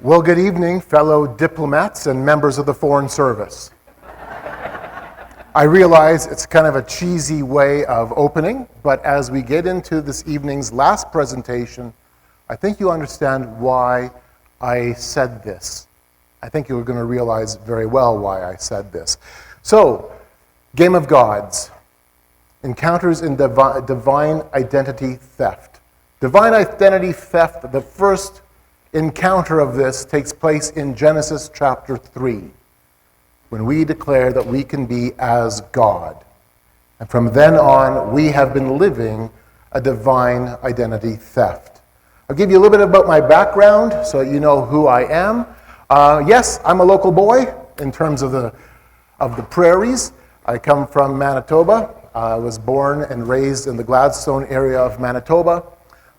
Well, good evening, fellow diplomats and members of the Foreign Service. I realize it's kind of a cheesy way of opening, but as we get into this evening's last presentation, I think you'll understand why I said this. I think you're going to realize very well why I said this. So, Game of Gods, encounters in divine identity theft. Divine identity theft, the first encounter of this takes place in Genesis chapter 3, when we declare that we can be as God. And from then on, we have been living a divine identity theft. I'll give you a little bit about my background so you know who I am. Yes, I'm a local boy in terms of the prairies. I come from Manitoba. I was born and raised in the Gladstone area of Manitoba.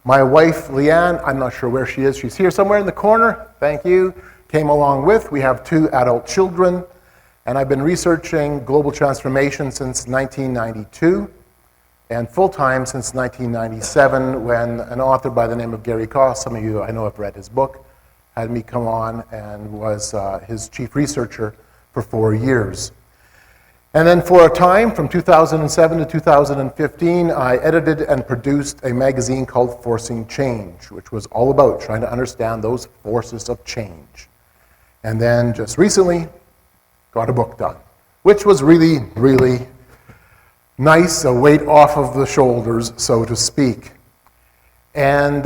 My wife, Leanne, I'm not sure where she is. She's here somewhere in the corner. Thank you. Came along with. We have 2 adult children. And I've been researching global transformation since 1992 and full-time since 1997 when an author by the name of Gary Koss, some of you I know have read his book, had me come on and was his chief researcher for 4 years. And then for a time, from 2007 to 2015, I edited and produced a magazine called Forcing Change, which was all about trying to understand those forces of change. And then just recently, got a book done, which was really, really nice, a weight off of the shoulders, so to speak. And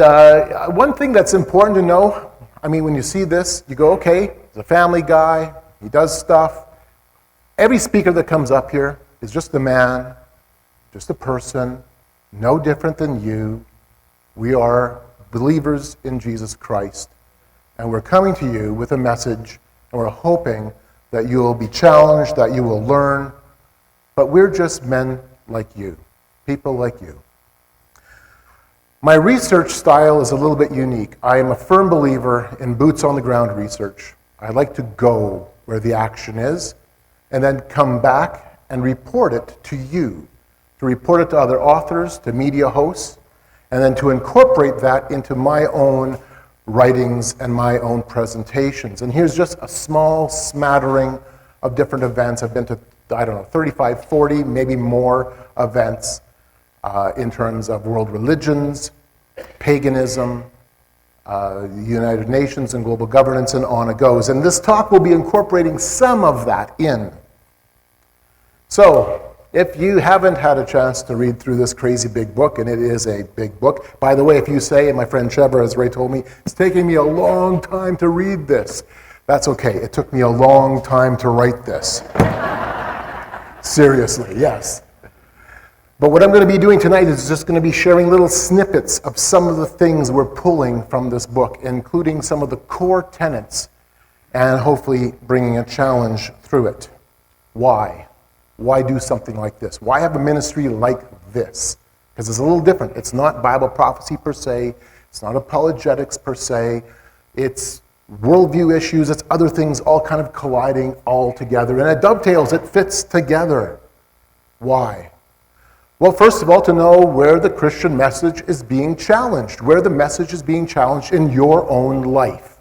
one thing that's important to know, I mean, when you see this, you go, okay, he's a family guy, he does stuff. Every speaker that comes up here is just a man, just a person, no different than you. We are believers in Jesus Christ, and we're coming to you with a message, and we're hoping that you will be challenged, that you will learn, but we're just men like you, people like you. My research style is a little bit unique. I am a firm believer in boots-on-the-ground research. I like to go where the action is, and then come back and report it to you, to report it to other authors, to media hosts, and then to incorporate that into my own writings and my own presentations. And here's just a small smattering of different events. I've been to, 35, 40, maybe more events in terms of world religions, paganism, the United Nations and global governance, and on it goes. And this talk will be incorporating some of that in. So, if you haven't had a chance to read through this crazy big book, and it is a big book, by the way, if you say, and my friend Trevor, as Ray told me, it's taking me a long time to read this. That's okay, it took me a long time to write this. Seriously, yes. But what I'm going to be doing tonight is just going to be sharing little snippets of some of the things we're pulling from this book, including some of the core tenets, and hopefully bringing a challenge through it. Why? Why do something like this? Why have a ministry like this? Because it's a little different. It's not Bible prophecy per se. It's not apologetics per se. It's worldview issues. It's other things all kind of colliding all together. And it dovetails. It fits together. Why? Well, first of all, to know where the Christian message is being challenged, where the message is being challenged in your own life.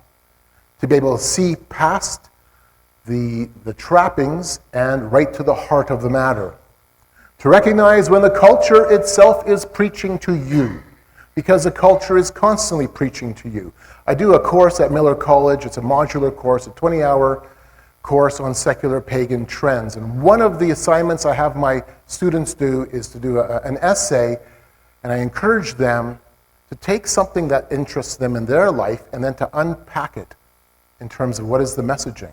To be able to see past the trappings and right to the heart of the matter. To recognize when the culture itself is preaching to you, because the culture is constantly preaching to you. I do a course at Miller College. It's a modular course, a 20-hour course on secular pagan trends. And one of the assignments I have my students do is to do an essay, and I encourage them to take something that interests them in their life and then to unpack it in terms of what is the messaging.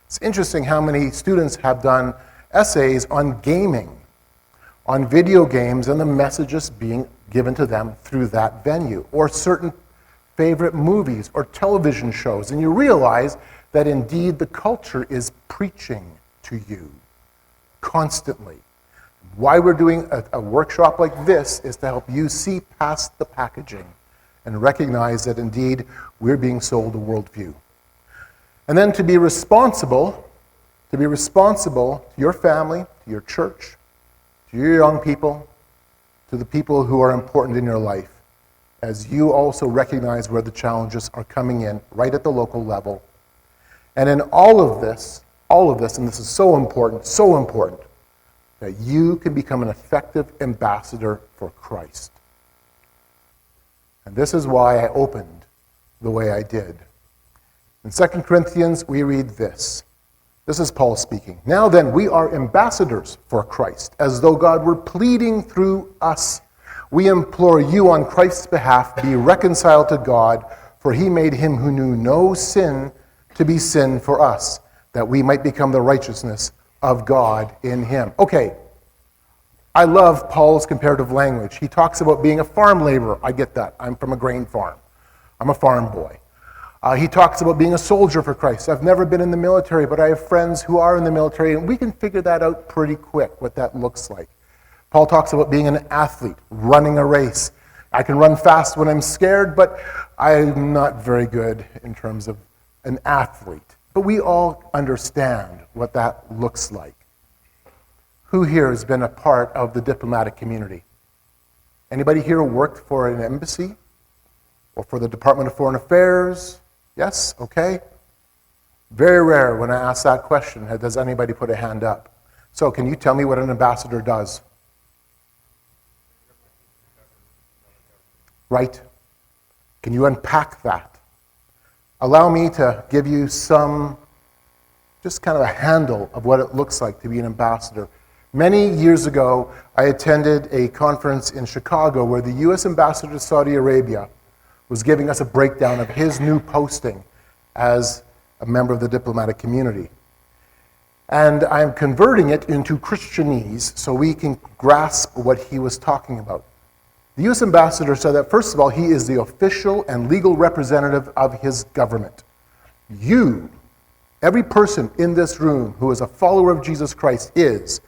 It's interesting how many students have done essays on gaming, on video games, and the messages being given to them through that venue, or certain favorite movies or television shows. And you realize that indeed the culture is preaching to you constantly. Why we're doing a workshop like this is to help you see past the packaging and recognize that indeed we're being sold a worldview. And then to be responsible to your family, to your church, to your young people, to the people who are important in your life. as you also recognize where the challenges are coming in, right at the local level. And in all of this, and this is so important, that you can become an effective ambassador for Christ. And this is why I opened the way I did. In 2 Corinthians, we read this. This is Paul speaking. Now then, we are ambassadors for Christ, as though God were pleading through us. We implore you on Christ's behalf, be reconciled to God, for he made him who knew no sin to be sin for us, that we might become the righteousness of God in him. Okay, I love Paul's comparative language. He talks about being a farm laborer. I get that. I'm from a grain farm. I'm a farm boy. He talks about being a soldier for Christ. I've never been in the military, but I have friends who are in the military, and we can figure that out pretty quick, what that looks like. Paul talks about being an athlete, running a race. I can run fast when I'm scared, but I'm not very good in terms of an athlete. But we all understand what that looks like. Who here has been a part of the diplomatic community? Anybody here worked for an embassy? Or for the Department of Foreign Affairs? Yes? Okay. Very rare when I ask that question, does anybody put a hand up? So can you tell me what an ambassador does? Right? Can you unpack that? Allow me to give you some, just kind of a handle of what it looks like to be an ambassador. Many years ago, I attended a conference in Chicago where the U.S. ambassador to Saudi Arabia was giving us a breakdown of his new posting as a member of the diplomatic community. And I'm converting it into Christianese so we can grasp what he was talking about. The U.S. ambassador said that, first of all, he is the official and legal representative of his government. You, every person in this room who is a follower of Jesus Christ, is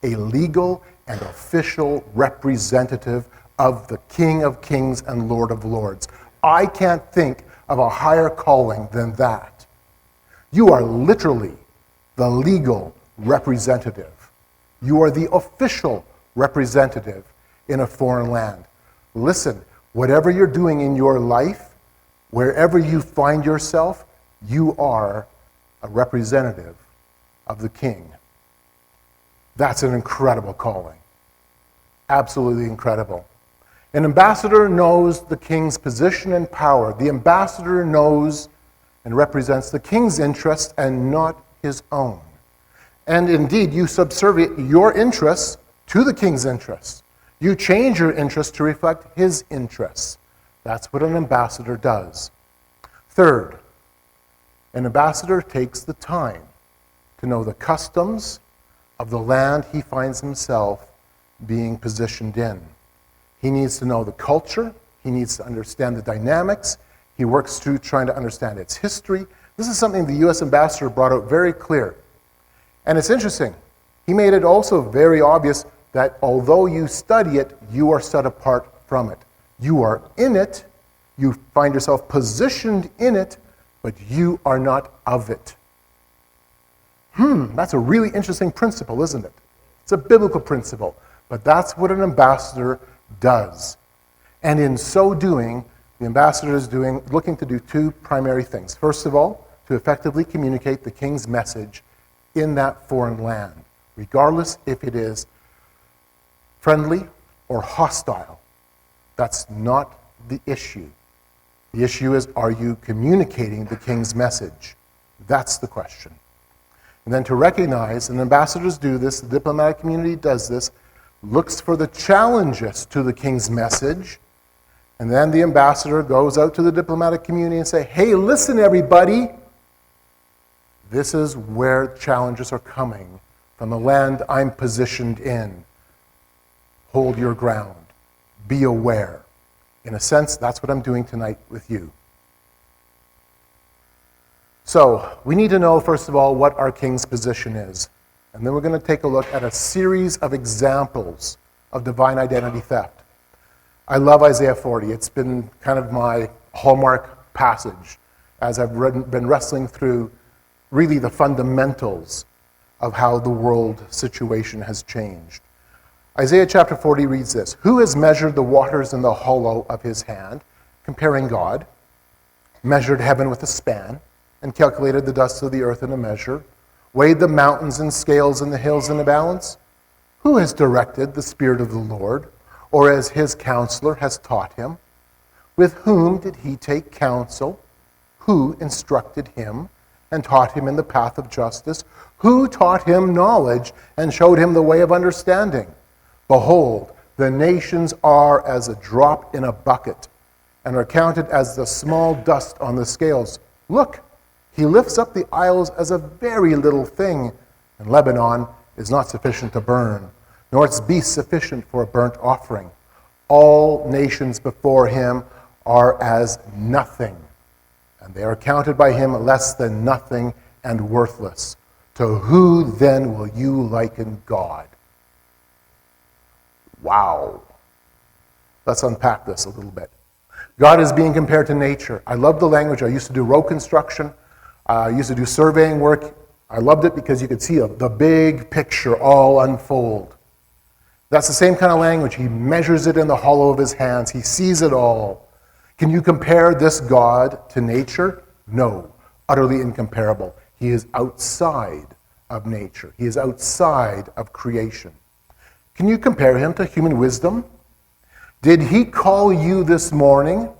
a legal and official representative of the King of Kings and Lord of Lords. I can't think of a higher calling than that. You are literally the legal representative. You are the official representative in a foreign land. Listen, whatever you're doing in your life, wherever you find yourself, you are a representative of the King. That's an incredible calling. Absolutely incredible. An ambassador knows the king's position and power. The ambassador knows and represents the king's interests and not his own. And indeed, you subserviate your interests to the king's interests. You change your interests to reflect his interests. That's what an ambassador does. Third, an ambassador takes the time to know the customs of the land he finds himself being positioned in. He needs to know the culture. He needs to understand the dynamics. He works through trying to understand its history. This is something the U.S. ambassador brought out very clear. And it's interesting. He made it also very obvious that although you study it, you are set apart from it. You are in it. You find yourself positioned in it, but you are not of it. That's a really interesting principle, isn't it? It's a biblical principle, but that's what an ambassador does. And in so doing, the ambassador is looking to do two primary things. First of all, to effectively communicate the king's message in that foreign land, regardless if it is friendly or hostile. That's not the issue. The issue is, are you communicating the king's message? That's the question. And then to recognize, and ambassadors do this, the diplomatic community does this, looks for the challenges to the king's message, and then the ambassador goes out to the diplomatic community and say, hey, listen everybody, this is where challenges are coming from the land I'm positioned in. Hold your ground. Be aware. In a sense, that's what I'm doing tonight with you. So, we need to know, first of all, what our king's position is. And then we're going to take a look at a series of examples of divine identity theft. I love Isaiah 40. It's been kind of my hallmark passage as I've been wrestling through really the fundamentals of how the world situation has changed. Isaiah chapter 40 reads this: "Who has measured the waters in the hollow of his hand," comparing God, "measured heaven with a span, and calculated the dust of the earth in a measure, weighed the mountains in scales and the hills in a balance? Who has directed the Spirit of the Lord, or as his counselor has taught him? With whom did he take counsel? Who instructed him and taught him in the path of justice? Who taught him knowledge and showed him the way of understanding? Behold, the nations are as a drop in a bucket, and are counted as the small dust on the scales. Look, he lifts up the isles as a very little thing, and Lebanon is not sufficient to burn, nor its beasts sufficient for a burnt offering. All nations before him are as nothing, and they are counted by him less than nothing and worthless. To who then will you liken God?" Wow. Let's unpack this a little bit. God is being compared to nature. I love the language. I used to do road construction. I used to do surveying work. I loved it because you could see the big picture all unfold. That's the same kind of language. He measures it in the hollow of his hands. He sees it all. Can you compare this God to nature? No. Utterly incomparable. He is outside of nature. He is outside of creation. Can you compare him to human wisdom? Did he call you this morning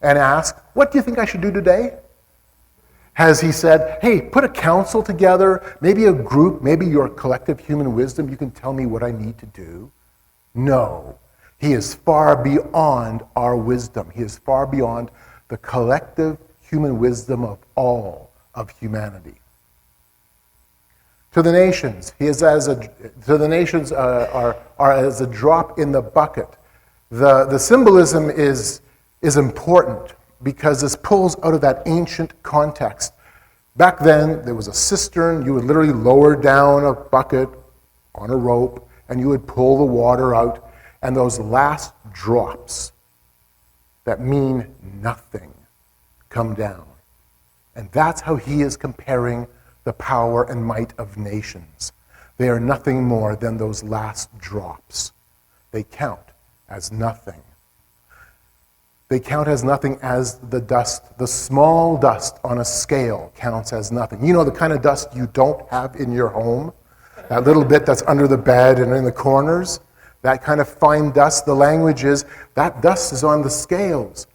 and ask, "What do you think I should do today?" Has he said, "Hey, put a council together, maybe a group, maybe your collective human wisdom, you can tell me what I need to do"? No. He is far beyond our wisdom. He is far beyond the collective human wisdom of all of humanity. To the nations, are as a drop in the bucket. The symbolism is important because this pulls out of that ancient context. Back then, there was a cistern. You would literally lower down a bucket on a rope, and you would pull the water out, and those last drops that mean nothing come down. And that's how he is comparing the power and might of nations. They are nothing more than those last drops. They count as nothing. They count as nothing as the dust, the small dust on a scale counts as nothing. You know, the kind of dust you don't have in your home, that little bit that's under the bed and in the corners, that kind of fine dust. The language is, that dust is on the scales.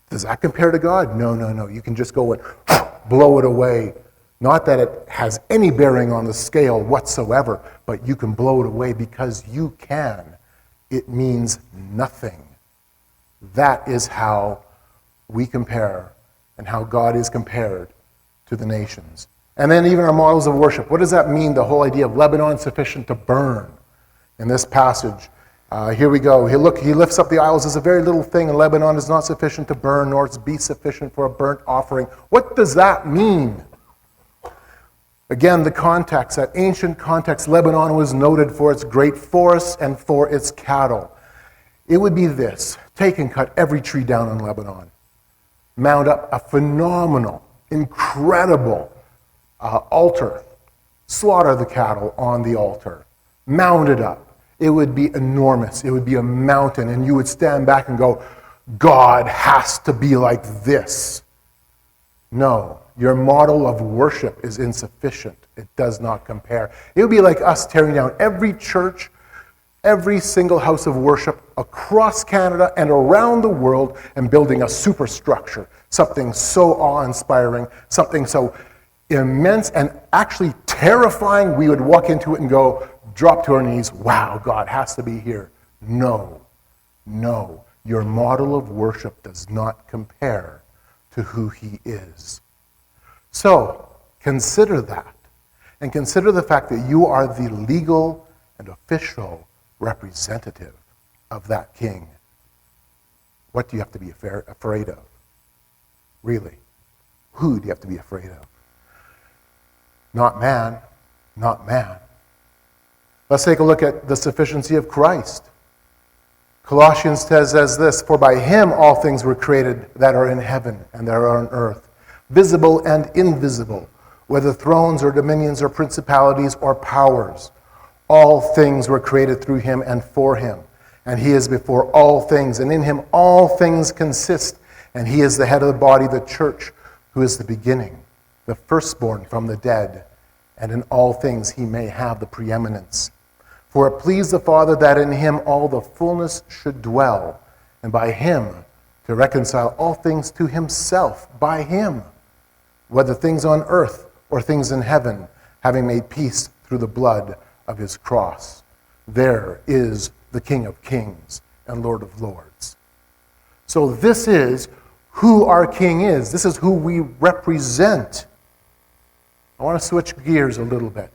Does that compare to God? No. You can just go and blow it away. Not that it has any bearing on the scale whatsoever, but you can blow it away because you can. It means nothing. That is how we compare and how God is compared to the nations. And then even our models of worship. What does that mean, the whole idea of Lebanon sufficient to burn? In this passage, here we go. He lifts up the isles as a very little thing, and Lebanon is not sufficient to burn, nor its beasts sufficient for a burnt offering. What does that mean? Again, the context, that ancient context, Lebanon was noted for its great forests and for its cattle. It would be this: take and cut every tree down in Lebanon. Mount up a phenomenal, incredible altar. Slaughter the cattle on the altar. Mount it up. It would be enormous. It would be a mountain, and you would stand back and go, God has to be like this. No, your model of worship is insufficient. It does not compare. It would be like us tearing down every church, every single house of worship across Canada and around the world and building a superstructure, something so awe-inspiring, something so immense and actually terrifying, we would walk into it and go, drop to our knees, wow, God has to be here. No. Your model of worship does not compare to who he is. So, consider that. And consider the fact that you are the legal and official representative of that king. What do you have to be afraid of? Really? Who do you have to be afraid of? Not man. Let's take a look at the sufficiency of Christ. Colossians says this: "For by him all things were created that are in heaven and that are on earth, visible and invisible, whether thrones or dominions or principalities or powers. All things were created through him and for him. And he is before all things, and in him all things consist. And he is the head of the body, the church, who is the beginning, the firstborn from the dead. And in all things he may have the preeminence. For it pleased the Father that in him all the fullness should dwell, and by him to reconcile all things to himself, by him, whether things on earth or things in heaven, having made peace through the blood of his cross. There is the King of kings and Lord of lords. So this is who our King is. This is who we represent. I want to switch gears a little bit.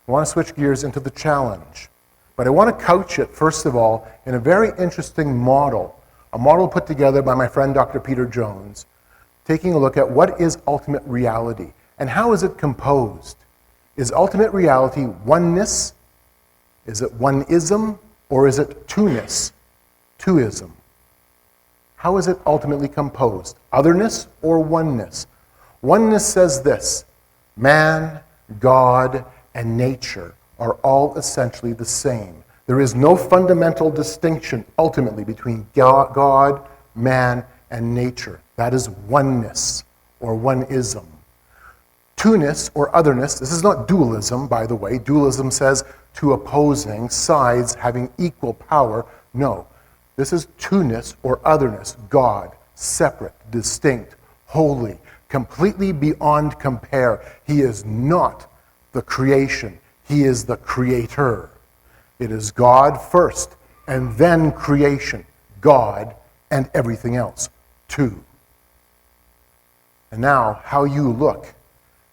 I want to switch gears into the challenge. But I want to couch it, first of all, in a very interesting model. A model put together by my friend Dr. Peter Jones, taking a look at what is ultimate reality and how is it composed. Is ultimate reality oneness? Is it one-ism? Or is it two-ness? Two-ism. How is it ultimately composed? Otherness or oneness? Oneness says this: man, God, and nature are all essentially the same. There is no fundamental distinction ultimately between God, man, and nature. That is oneness or one-ism. Two-ness or otherness, this is not dualism, by the way. Dualism says two opposing sides having equal power. No, this is two-ness or otherness. God, separate, distinct, holy, completely beyond compare. He is not the creation. He is the creator. It is God first, and then creation. God and everything else, too. And now, how you look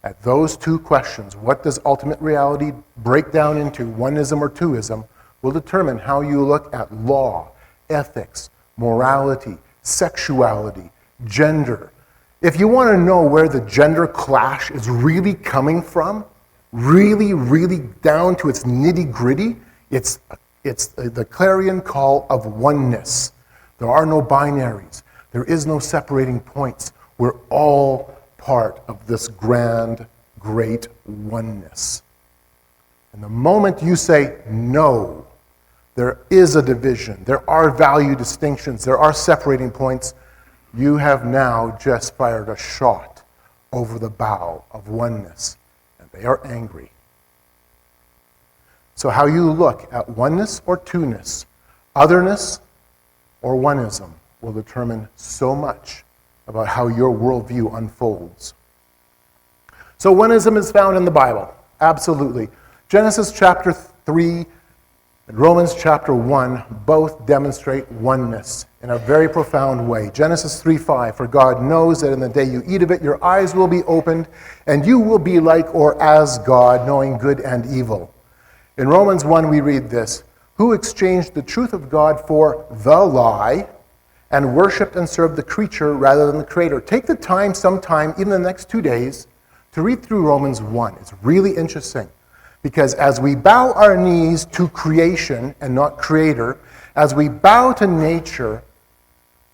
at those two questions, what does ultimate reality break down into, oneism or twoism, will determine how you look at law, ethics, morality, sexuality, gender. If you want to know where the gender clash is really coming from, really, really down to its nitty-gritty, it's the clarion call of oneness. There are no binaries. There is no separating points. We're all part of this grand, great oneness. And the moment you say, no, there is a division, there are value distinctions, there are separating points, you have now just fired a shot over the bow of oneness, and they are angry. So how you look at oneness or two-ness, otherness or oneism will determine so much about how your worldview unfolds. So oneism is found in the Bible, absolutely. Genesis chapter 3 and Romans chapter 1 both demonstrate oneness in a very profound way. Genesis 3:5, for God knows that in the day you eat of it, your eyes will be opened, and you will be like or as God, knowing good and evil. In Romans 1 we read this, who exchanged the truth of God for the lie, and worshipped and served the creature rather than the creator. Take the time sometime, even the next 2 days, to read through Romans 1. It's really interesting. Because as we bow our knees to creation and not creator, as we bow to nature,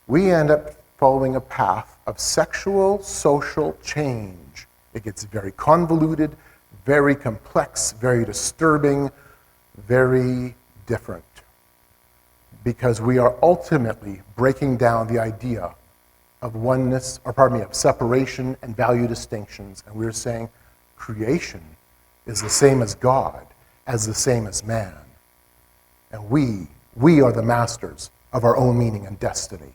we end up following a path of sexual, social change. It gets very convoluted, very complex, very disturbing, very different. Because we are ultimately breaking down the idea of oneness, of separation and value distinctions. And we're saying creation is the same as God, as the same as man. And we are the masters of our own meaning and destiny.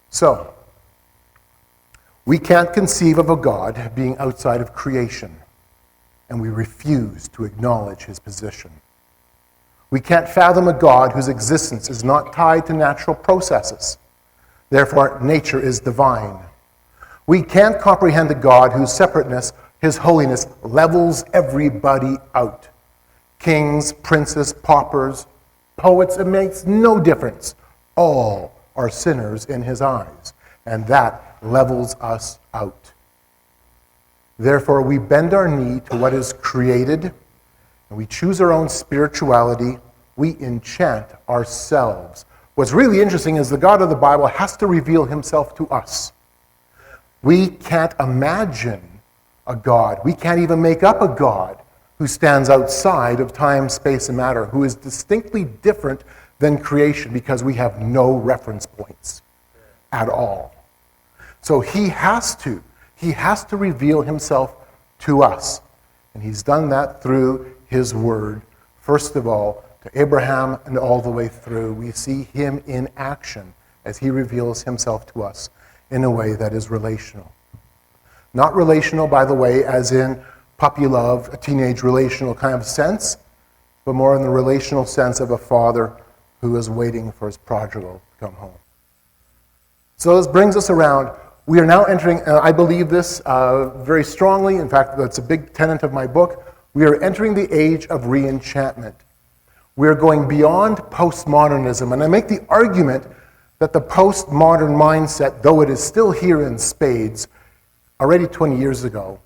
So, we can't conceive of a God being outside of creation, and we refuse to acknowledge his position. We can't fathom a God whose existence is not tied to natural processes. Therefore, nature is divine. We can't comprehend a God whose separateness, his holiness, levels everybody out. Kings, princes, paupers, poets, it makes no difference. All are sinners in his eyes, and that levels us out. Therefore, we bend our knee to what is created, and we choose our own spirituality. We enchant ourselves. What's really interesting is the God of the Bible has to reveal himself to us. We can't imagine a God. We can't even make up a God who stands outside of time, space, and matter, who is distinctly different than creation because we have no reference points at all. So he has to reveal himself to us. And he's done that through his word. First of all, to Abraham and all the way through, we see him in action as he reveals himself to us in a way that is relational. Not relational, by the way, as in puppy love, a teenage relational kind of sense, but more in the relational sense of a father who is waiting for his prodigal to come home. So this brings us around. We are now entering, I believe this very strongly, in fact, that's a big tenet of my book, we are entering the age of re-enchantment. We are going beyond postmodernism, and I make the argument that the postmodern mindset, though it is still here in spades, already 20 years ago,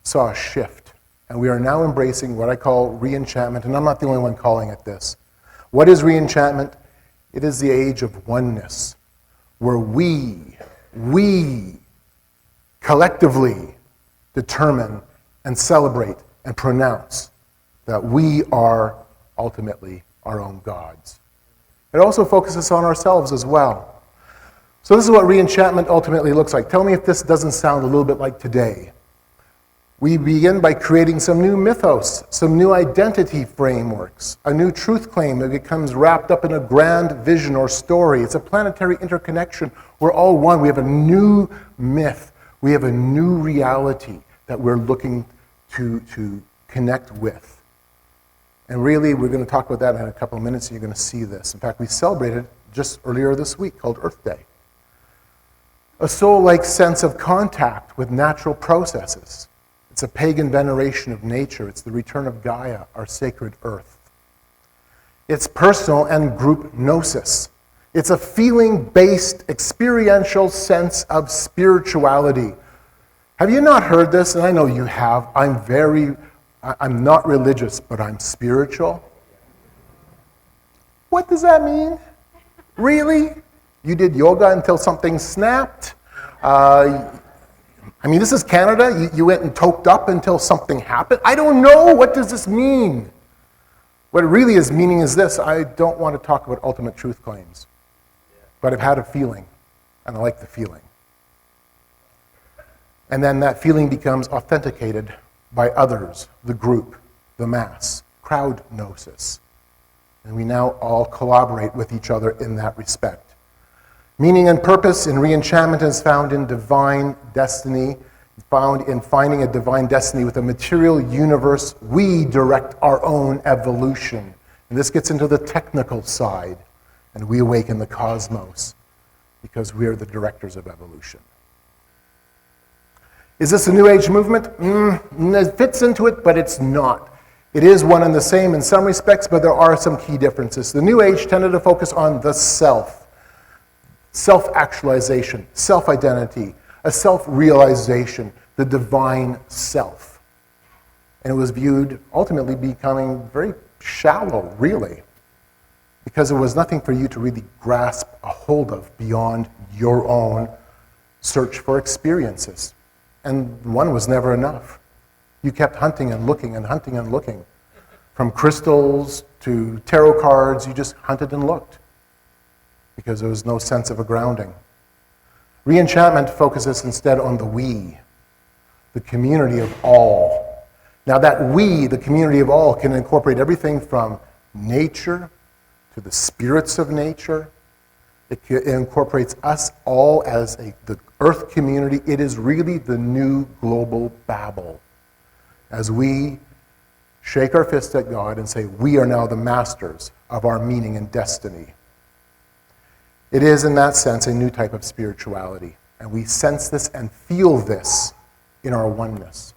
saw a shift. And we are now embracing what I call re-enchantment, and I'm not the only one calling it this. What is re-enchantment? It is the age of oneness, where we collectively determine and celebrate and pronounce that we are ultimately our own gods. It also focuses on ourselves as well. So this is what re-enchantment ultimately looks like. Tell me if this doesn't sound a little bit like today. We begin by creating some new mythos, some new identity frameworks, a new truth claim that becomes wrapped up in a grand vision or story. It's a planetary interconnection. We're all one. We have a new myth. We have a new reality that we're looking to connect with. And really, we're going to talk about that in a couple of minutes, and you're going to see this. In fact, we celebrated just earlier this week, called Earth Day. A soul-like sense of contact with natural processes. It's a pagan veneration of nature. It's the return of Gaia, our sacred earth. It's personal and group gnosis. It's a feeling-based, experiential sense of spirituality. Have you not heard this? And I know you have. I'm not religious, but I'm spiritual. What does that mean? Really? You did yoga until something snapped? This is Canada. You went and toked up until something happened? I don't know. What does this mean? What it really is meaning is this. I don't want to talk about ultimate truth claims. But I've had a feeling, and I like the feeling. And then that feeling becomes authenticated by others, the group, the mass, crowd gnosis. And we now all collaborate with each other in that respect. Meaning and purpose in re-enchantment is found in divine destiny, found in finding a divine destiny with a material universe. We direct our own evolution. And this gets into the technical side. And we awaken the cosmos because we are the directors of evolution. Is this a New Age movement? It fits into it, but it's not. It is one and the same in some respects, but there are some key differences. The New Age tended to focus on the self, self-actualization, self-identity, a self-realization, the divine self. And it was viewed ultimately becoming very shallow, really, because there was nothing for you to really grasp a hold of beyond your own search for experiences. And one was never enough. You kept hunting and looking and hunting and looking. From crystals to tarot cards, you just hunted and looked because there was no sense of a grounding. Re-enchantment focuses instead on the we, the community of all. Now that we, the community of all, can incorporate everything from nature to the spirits of nature. It incorporates us all as the earth community. It is really the new global Babel. As we shake our fist at God and say, we are now the masters of our meaning and destiny. It is, in that sense, a new type of spirituality. And we sense this and feel this in our oneness.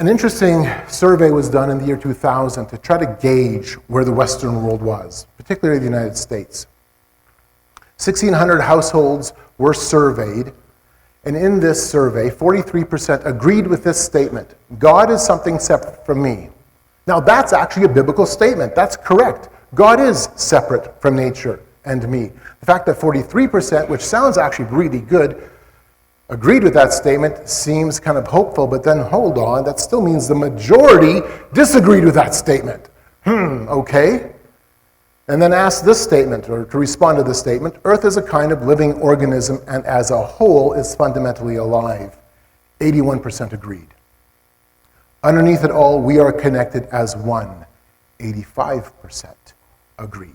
An interesting survey was done in the year 2000 to try to gauge where the Western world was, particularly the United States. 1,600 households were surveyed, and in this survey, 43% agreed with this statement: God is something separate from me. Now, that's actually a biblical statement. That's correct. God is separate from nature and me. The fact that 43%, which sounds actually really good, agreed with that statement seems kind of hopeful, but then hold on, that still means the majority disagreed with that statement. Okay. And then ask this statement, or to respond to this statement, Earth is a kind of living organism and as a whole is fundamentally alive. 81% agreed. Underneath it all, we are connected as one. 85% agreed.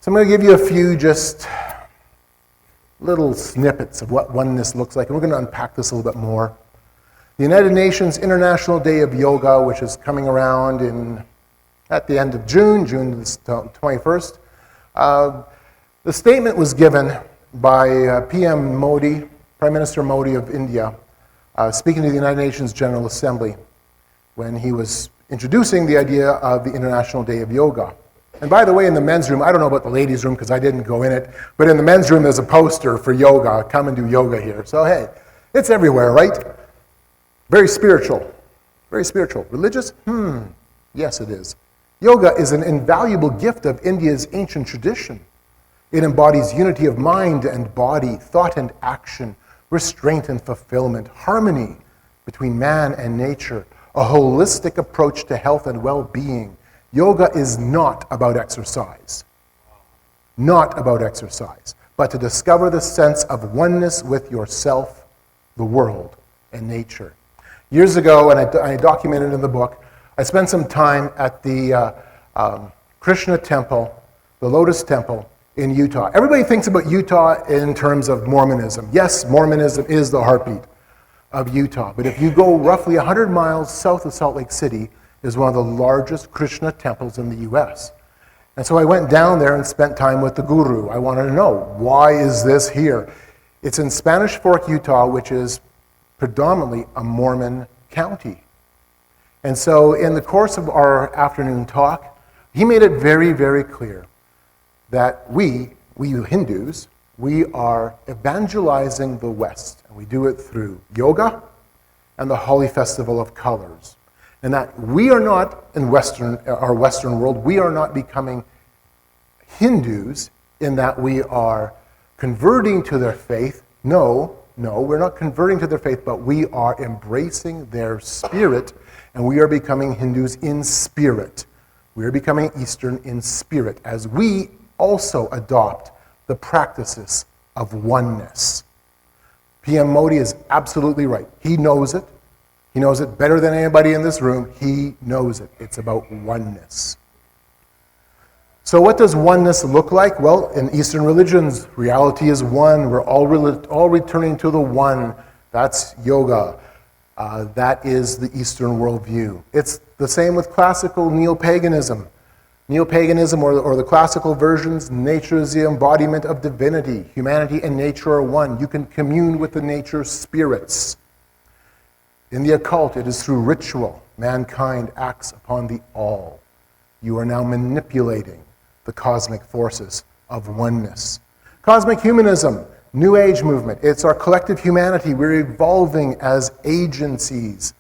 So I'm going to give you a few just little snippets of what oneness looks like, and we're going to unpack this a little bit more. The United Nations International Day of Yoga, which is coming around at the end of June 21st. The statement was given by PM Modi, Prime Minister Modi of India, speaking to the United Nations General Assembly when he was introducing the idea of the International Day of Yoga. And by the way, in the men's room, I don't know about the ladies' room because I didn't go in it, but in the men's room there's a poster for yoga. Come and do yoga here. So hey, it's everywhere, right? Very spiritual. Very spiritual. Religious? Yes, it is. Yoga is an invaluable gift of India's ancient tradition. It embodies unity of mind and body, thought and action, restraint and fulfillment, harmony between man and nature, a holistic approach to health and well-being. Yoga is not about exercise. Not about exercise, but to discover the sense of oneness with yourself, the world, and nature. Years ago, and I documented in the book, I spent some time at the Krishna Temple, the Lotus Temple in Utah. Everybody thinks about Utah in terms of Mormonism. Yes, Mormonism is the heartbeat of Utah. But if you go roughly 100 miles south of Salt Lake City, is one of the largest Krishna temples in the U.S. And so I went down there and spent time with the guru. I wanted to know, why is this here? It's in Spanish Fork, Utah, which is predominantly a Mormon county. And so in the course of our afternoon talk, he made it very, very clear that we Hindus, we are evangelizing the West. And we do it through yoga and the Holy Festival of Colors. And that we are not, in our Western world, we are not becoming Hindus in that we are converting to their faith. No, we're not converting to their faith, but we are embracing their spirit, and we are becoming Hindus in spirit. We are becoming Eastern in spirit, as we also adopt the practices of oneness. PM Modi is absolutely right. He knows it. He knows it better than anybody in this room. He knows it. It's about oneness. So what does oneness look like? Well, in Eastern religions, reality is one. We're all returning to the one. That's yoga. That is the Eastern worldview. It's the same with classical neo-paganism. Neo-paganism, or the classical versions, nature is the embodiment of divinity. Humanity and nature are one. You can commune with the nature spirits. In the occult, it is through ritual. Mankind acts upon the all. You are now manipulating the cosmic forces of oneness. Cosmic humanism, New Age movement. It's our collective humanity. We're evolving as agencies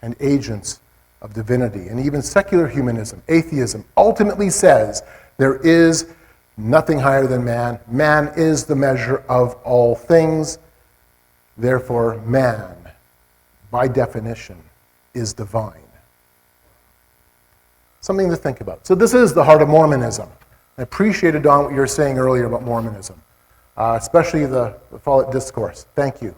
and agents of divinity. And even secular humanism, atheism, ultimately says there is nothing higher than man. Man is the measure of all things. Therefore, man, by definition, is divine. Something to think about. So this is the heart of Mormonism. I appreciated, Don, what you were saying earlier about Mormonism, especially the Follett Discourse. Thank you.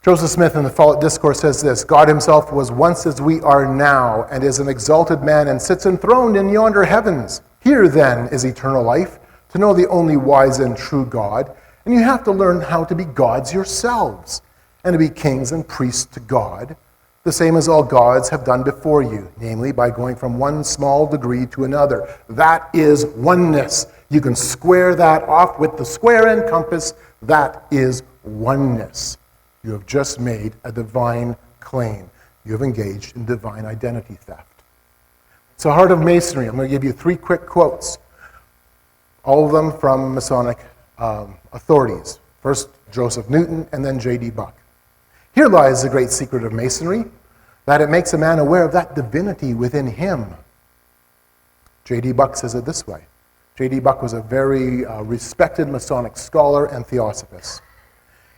Joseph Smith in the Follett Discourse says this: God himself was once as we are now, and is an exalted man, and sits enthroned in yonder heavens. Here, then, is eternal life, to know the only wise and true God, and you have to learn how to be gods yourselves, and to be kings and priests to God, the same as all gods have done before you, namely by going from one small degree to another. That is oneness. You can square that off with the square and compass. That is oneness. You have just made a divine claim. You have engaged in divine identity theft. It's the heart of Masonry. I'm going to give you 3 quick quotes, all of them from Masonic authorities. First, Joseph Newton, and then J.D. Buck. Here lies the great secret of Masonry, that it makes a man aware of that divinity within him. J.D. Buck says it this way. J.D. Buck was a very respected Masonic scholar and theosophist.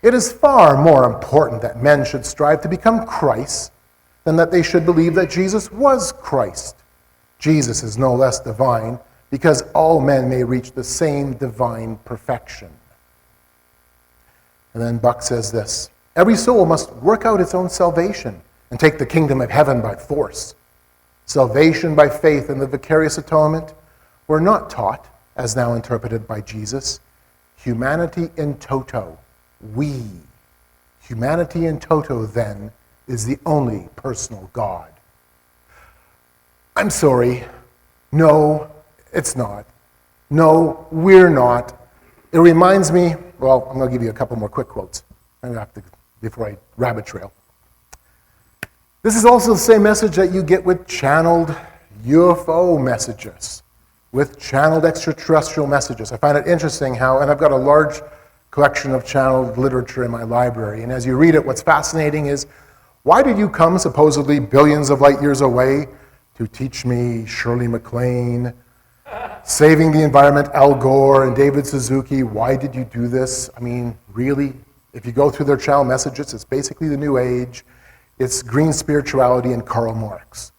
It is far more important that men should strive to become Christ than that they should believe that Jesus was Christ. Jesus is no less divine because all men may reach the same divine perfection. And then Buck says this, every soul must work out its own salvation and take the kingdom of heaven by force. Salvation by faith and the vicarious atonement were not taught, as now interpreted by Jesus. Humanity in toto, we. Humanity in toto, then, is the only personal God. I'm sorry. No, it's not. No, we're not. It reminds me, well, I'm going to give you a couple more quick quotes before I rabbit trail. This is also the same message that you get with channeled UFO messages, with channeled extraterrestrial messages. I find it interesting how, and I've got a large collection of channeled literature in my library, and as you read it, what's fascinating is, why did you come supposedly billions of light years away to teach me Shirley MacLaine, saving the environment, Al Gore, and David Suzuki? Why did you do this? I mean, really? If you go through their channel messages, it's basically the New Age. It's green spirituality and Karl Marx.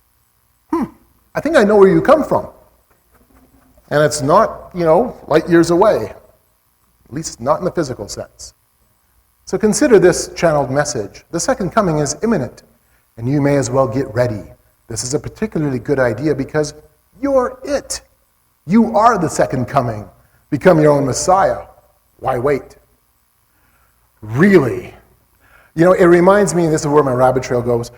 I think I know where you come from. And it's not, light years away. At least not in the physical sense. So consider this channeled message. The second coming is imminent, and you may as well get ready. This is a particularly good idea because you're it. You are the second coming. Become your own Messiah. Why wait? Really? It reminds me, and this is where my rabbit trail goes,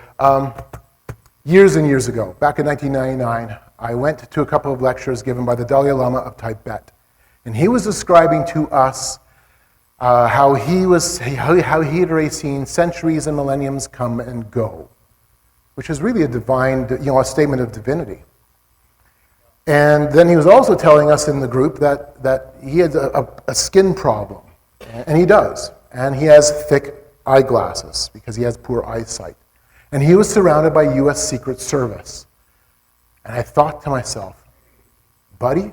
years and years ago, back in 1999, I went to a couple of lectures given by the Dalai Lama of Tibet. And he was describing to us how he had already seen centuries and millenniums come and go, which is really a divine, a statement of divinity. And then he was also telling us in the group that he had a skin problem, and he does, and he has thick eyeglasses because he has poor eyesight. And he was surrounded by U.S. Secret Service. And I thought to myself, buddy,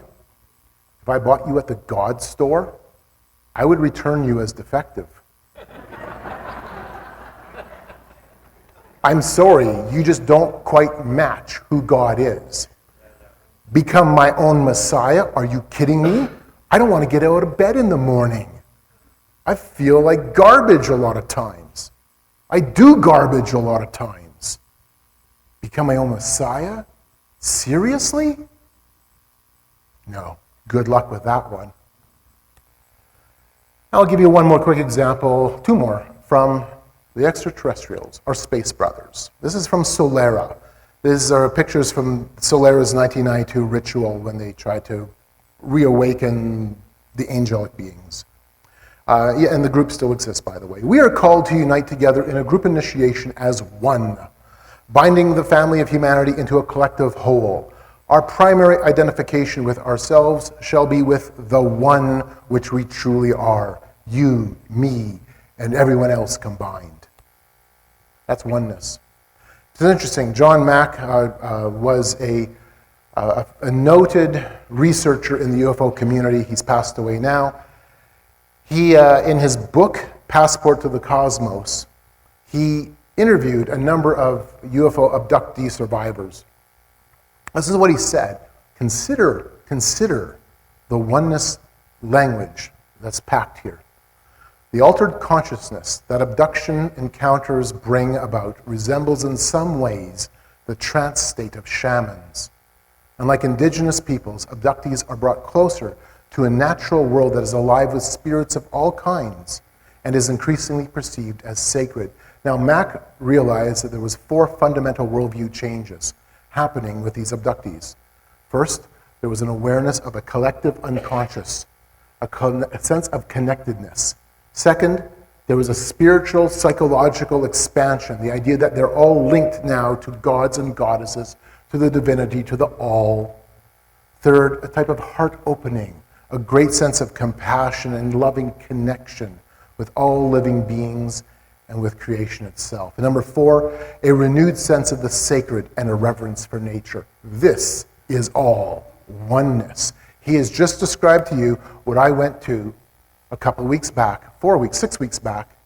if I bought you at the God store, I would return you as defective. I'm sorry, you just don't quite match who God is. Become my own Messiah? Are you kidding me? I don't want to get out of bed in the morning. I feel like garbage a lot of times. I do garbage a lot of times. Become my own Messiah? Seriously? No. Good luck with that one. I'll give you one more quick example, two more, from the extraterrestrials, our space brothers. This is from Solera. These are pictures from Solera's 1992 ritual when they tried to reawaken the angelic beings. And the group still exists, by the way. We are called to unite together in a group initiation as one, binding the family of humanity into a collective whole. Our primary identification with ourselves shall be with the one which we truly are, you, me, and everyone else combined. That's oneness. It's interesting. John Mack was a noted researcher in the UFO community. He's passed away now. He, in his book, Passport to the Cosmos, he interviewed a number of UFO abductee survivors. This is what he said. Consider the oneness language that's packed here. The altered consciousness that abduction encounters bring about resembles in some ways the trance state of shamans. Unlike indigenous peoples, abductees are brought closer to a natural world that is alive with spirits of all kinds and is increasingly perceived as sacred. Now, Mack realized that there was 4 fundamental worldview changes happening with these abductees. First, there was an awareness of a collective unconscious, a sense of connectedness. Second, there was a spiritual, psychological expansion, the idea that they're all linked now to gods and goddesses, to the divinity, to the all. Third, a type of heart opening, a great sense of compassion and loving connection with all living beings and with creation itself. And number 4, a renewed sense of the sacred and a reverence for nature. This is all oneness. He has just described to you what I went to a couple of weeks back, 4 weeks, 6 weeks back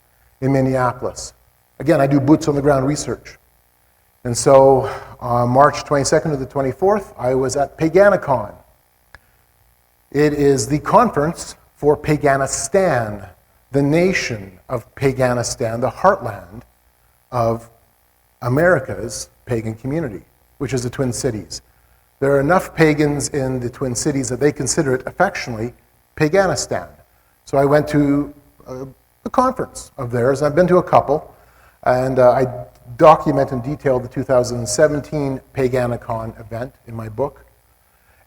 in Minneapolis. Again, I do boots on the ground research. And so on March 22nd to the 24th, I was at Paganicon. It is the conference for Paganistan, the nation of Paganistan, the heartland of America's pagan community, which is the Twin Cities. There are enough pagans in the Twin Cities that they consider it affectionately Paganistan. So I went to a conference of theirs. I've been to a couple, and I document in detail the 2017 Paganicon event in my book.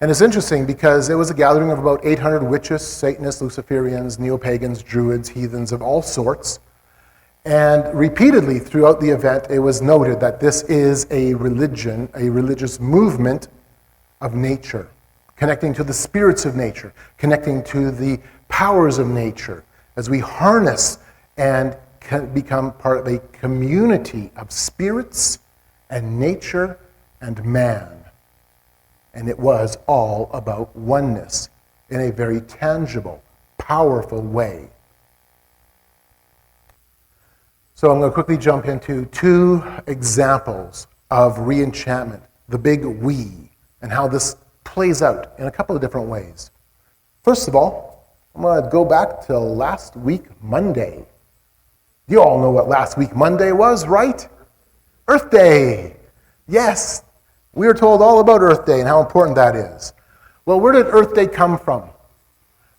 And it's interesting because it was a gathering of about 800 witches, Satanists, Luciferians, neo-pagans, druids, heathens of all sorts. And repeatedly throughout the event, it was noted that this is a religion, a religious movement of nature, connecting to the spirits of nature, connecting to the powers of nature, as we harness and can become part of a community of spirits and nature and man. And it was all about oneness in a very tangible, powerful way. So I'm going to quickly jump into 2 examples of re-enchantment, the big we, and how this plays out in a couple of different ways. First of all, I'm going to go back to last week, Monday. You all know what last week, Monday was, right? Earth Day. Yes, we are told all about Earth Day and how important that is. Well, where did Earth Day come from?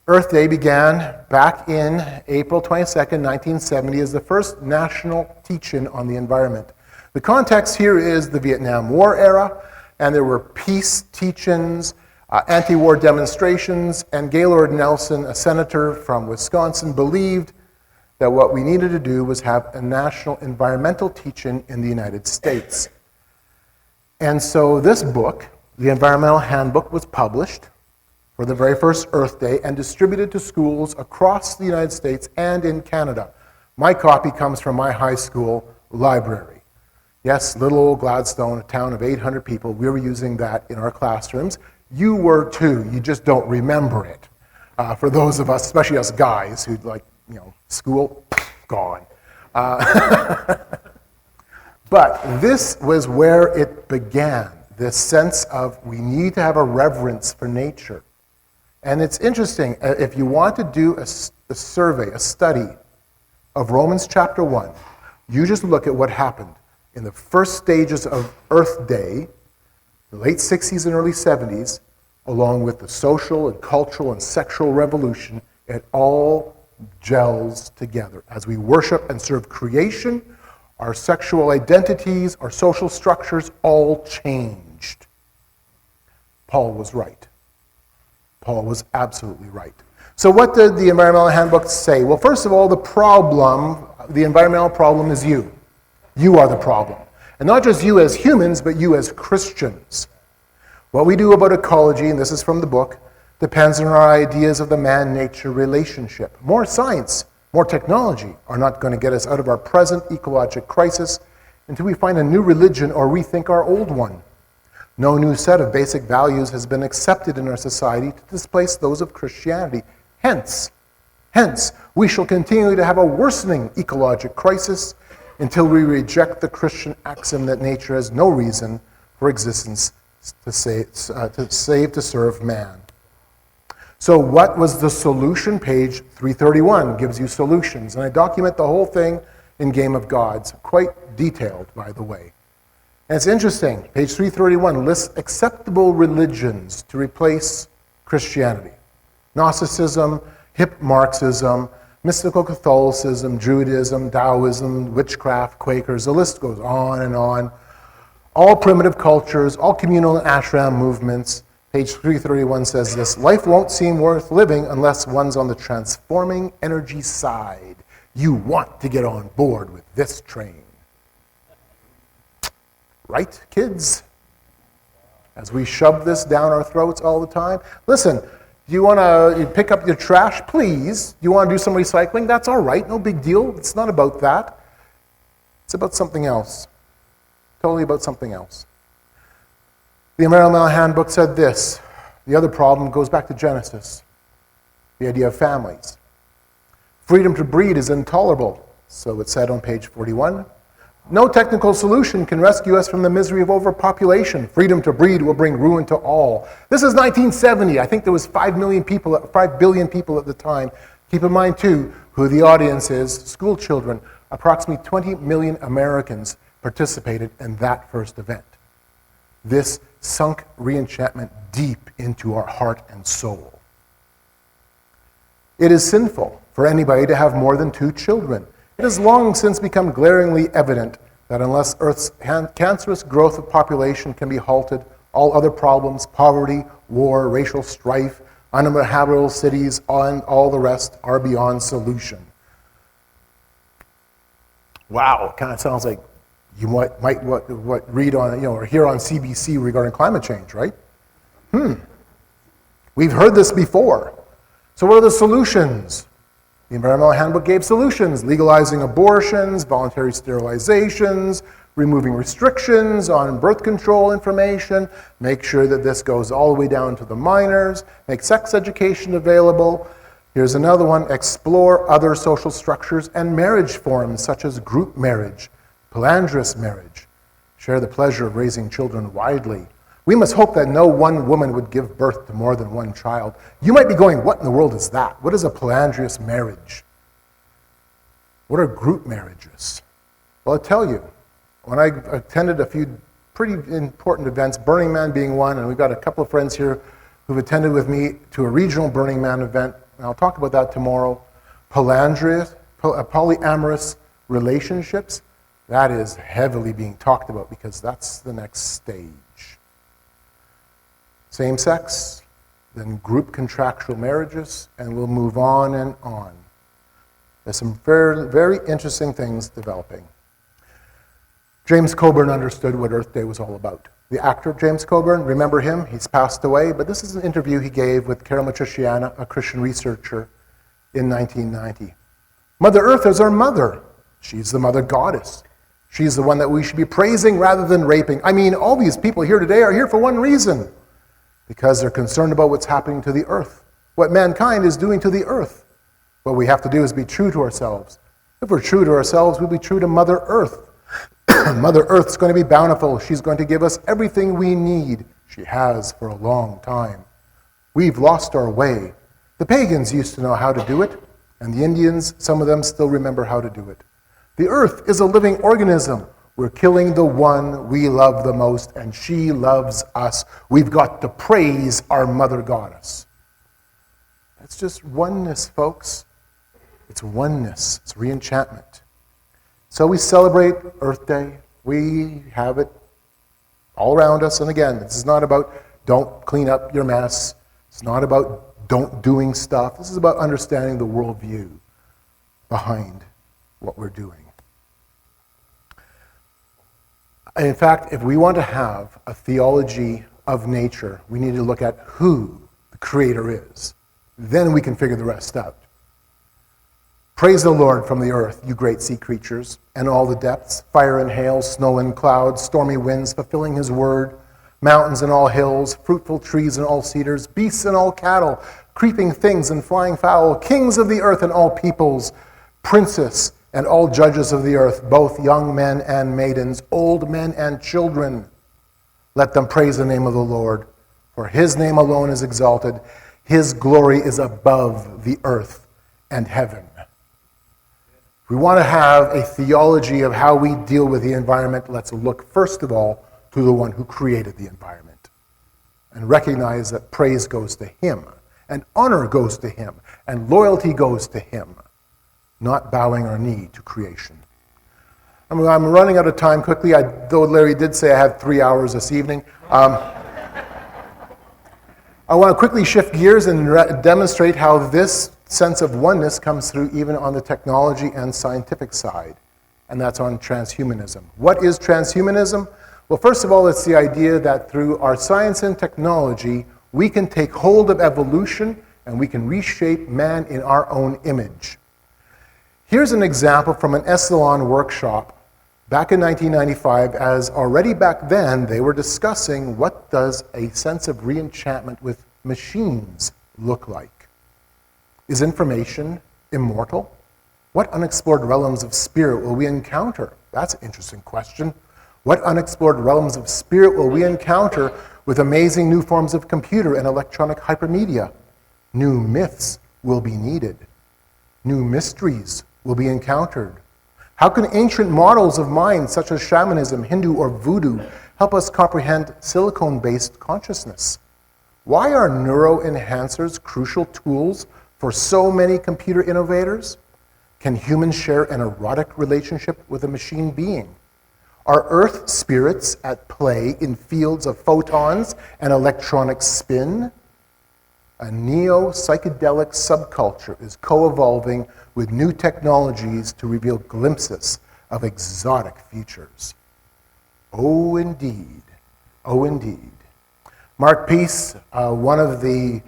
Earth Day began back in April 22nd, 1970 as the first national teach-in on the environment. The context here is the Vietnam War era, and there were peace teach-ins, anti-war demonstrations, and Gaylord Nelson, a senator from Wisconsin, believed that what we needed to do was have a national environmental teach-in in the United States. And so this book, the Environmental Handbook, was published for the very first Earth Day and distributed to schools across the United States and in Canada. My copy comes from my high school library. Yes, little old Gladstone, a town of 800 people, we were using that in our classrooms. You were too, you just don't remember it. For those of us, especially us guys, who school, gone. But this was where it began, this sense of we need to have a reverence for nature. And it's interesting, if you want to do a survey, a study of Romans chapter 1, you just look at what happened in the first stages of Earth Day, the late 60s and early 70s, along with the social and cultural and sexual revolution. It all gels together. As we worship and serve creation, our sexual identities, our social structures all changed. Paul was right. Paul was absolutely right. So what did the Environmental Handbook say? Well, first of all, the environmental problem is you. You are the problem. And not just you as humans, but you as Christians. What we do about ecology, and this is from the book, depends on our ideas of the man-nature relationship. More science, more technology are not going to get us out of our present ecologic crisis until we find a new religion or rethink our old one. No new set of basic values has been accepted in our society to displace those of Christianity. Hence, we shall continue to have a worsening ecologic crisis until we reject the Christian axiom that nature has no reason for existence to serve man. So what was the solution? Page 331 gives you solutions. And I document the whole thing in Game of Gods, quite detailed, by the way. And it's interesting. Page 331 lists acceptable religions to replace Christianity. Gnosticism, hip Marxism, mystical Catholicism, Judaism, Taoism, witchcraft, Quakers, the list goes on and on. All primitive cultures, all communal and ashram movements. Page 331 says this: life won't seem worth living unless one's on the transforming energy side. You want to get on board with this train. Right, kids? As we shove this down our throats all the time. Listen, do you want to pick up your trash? Please. Do you want to do some recycling? That's all right, no big deal. It's not about that. It's about something else. Totally about something else. The Environmental Handbook said this: The other problem goes back to Genesis, the idea of families. Freedom to breed is intolerable, so it's said on page 41. No technical solution can rescue us from the misery of overpopulation. Freedom to breed will bring ruin to all. This is 1970. I think there was 5 billion people at the time. Keep in mind, too, who the audience is, school children. Approximately 20 million Americans participated in that first event. This sunk re-enchantment deep into our heart and soul. It is sinful for anybody to have more than 2 children. It has long since become glaringly evident that unless Earth's cancerous growth of population can be halted, all other problems, poverty, war, racial strife, uninhabitable cities, and all the rest are beyond solution. Wow, kind of sounds like you might read on, or hear on CBC regarding climate change, right? We've heard this before. So what are the solutions? The Environmental Handbook gave solutions: legalizing abortions, voluntary sterilizations, removing restrictions on birth control information, make sure that this goes all the way down to the minors, make sex education available. Here's another one: explore other social structures and marriage forms such as group marriage, polyandrous marriage, share the pleasure of raising children widely. We must hope that no one woman would give birth to more than 1 child. You might be going, what in the world is that? What is a polyandrous marriage? What are group marriages? Well, I'll tell you. When I attended a few pretty important events, Burning Man being one, and we've got a couple of friends here who've attended with me to a regional Burning Man event, and I'll talk about that tomorrow. Polyamorous relationships, that is heavily being talked about because that's the next stage. Same sex, then group contractual marriages, and we'll move on and on. There's some very, very interesting things developing. James Coburn understood what Earth Day was all about. The actor James Coburn, remember him? He's passed away, but this is an interview he gave with Carol Matriciana, a Christian researcher, in 1990. Mother Earth is our mother. She's the mother goddess. She's the one that we should be praising rather than raping. I mean, all these people here today are here for one reason: because they're concerned about what's happening to the earth, what mankind is doing to the earth. What we have to do is be true to ourselves. If we're true to ourselves, we'll be true to Mother Earth. Mother Earth's going to be bountiful. She's going to give us everything we need. She has for a long time. We've lost our way. The pagans used to know how to do it, and the Indians, some of them still remember how to do it. The earth is a living organism. We're killing the one we love the most, and she loves us. We've got to praise our Mother Goddess. That's just oneness, folks. It's oneness. It's re-enchantment. So we celebrate Earth Day. We have it all around us. And again, this is not about don't clean up your mess. It's not about don't doing stuff. This is about understanding the worldview behind what we're doing. In fact, if we want to have a theology of nature, we need to look at who the Creator is. Then we can figure the rest out. Praise the Lord from the earth, you great sea creatures, and all the depths, fire and hail, snow and clouds, stormy winds, fulfilling his word, mountains and all hills, fruitful trees and all cedars, beasts and all cattle, creeping things and flying fowl, kings of the earth and all peoples, princes and all judges of the earth, both young men and maidens, old men and children. Let them praise the name of the Lord, for his name alone is exalted. His glory is above the earth and heaven. If we want to have a theology of how we deal with the environment, let's look first of all to the one who created the environment and recognize that praise goes to him, and honor goes to him, and loyalty goes to him, not bowing our knee to creation. I'm running out of time quickly, though Larry did say I had 3 hours this evening. I want to quickly shift gears and demonstrate how this sense of oneness comes through even on the technology and scientific side, and that's on transhumanism. What is transhumanism? Well, first of all, it's the idea that through our science and technology, we can take hold of evolution and we can reshape man in our own image. Here's an example from an Esalen workshop back in 1995, as already back then they were discussing what does a sense of re-enchantment with machines look like? Is information immortal? What unexplored realms of spirit will we encounter? That's an interesting question. What unexplored realms of spirit will we encounter with amazing new forms of computer and electronic hypermedia? New myths will be needed. New mysteries will be encountered. How can ancient models of mind, such as shamanism, Hindu, or voodoo, help us comprehend silicone-based consciousness? Why are neuroenhancers crucial tools for so many computer innovators? Can humans share an erotic relationship with a machine being? Are Earth spirits at play in fields of photons and electronic spin? A neo-psychedelic subculture is co-evolving with new technologies to reveal glimpses of exotic futures. Oh, indeed. Oh, indeed. Mark Peace, one of the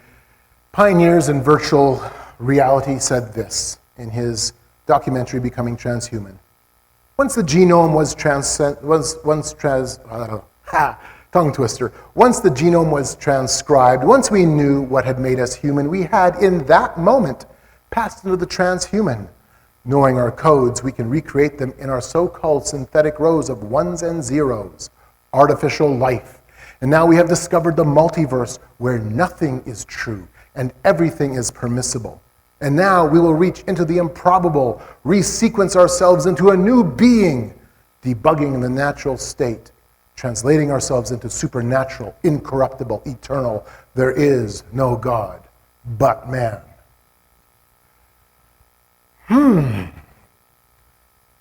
pioneers in virtual reality, said this in his documentary, Becoming Transhuman. Once the genome was Once the genome was transcribed, once we knew what had made us human, we had in that moment passed into the transhuman. Knowing our codes, we can recreate them in our so-called synthetic rows of ones and zeros, artificial life. And now we have discovered the multiverse where nothing is true and everything is permissible. And now we will reach into the improbable, resequence ourselves into a new being, debugging the natural state, translating ourselves into supernatural, incorruptible, eternal. There is no God but man.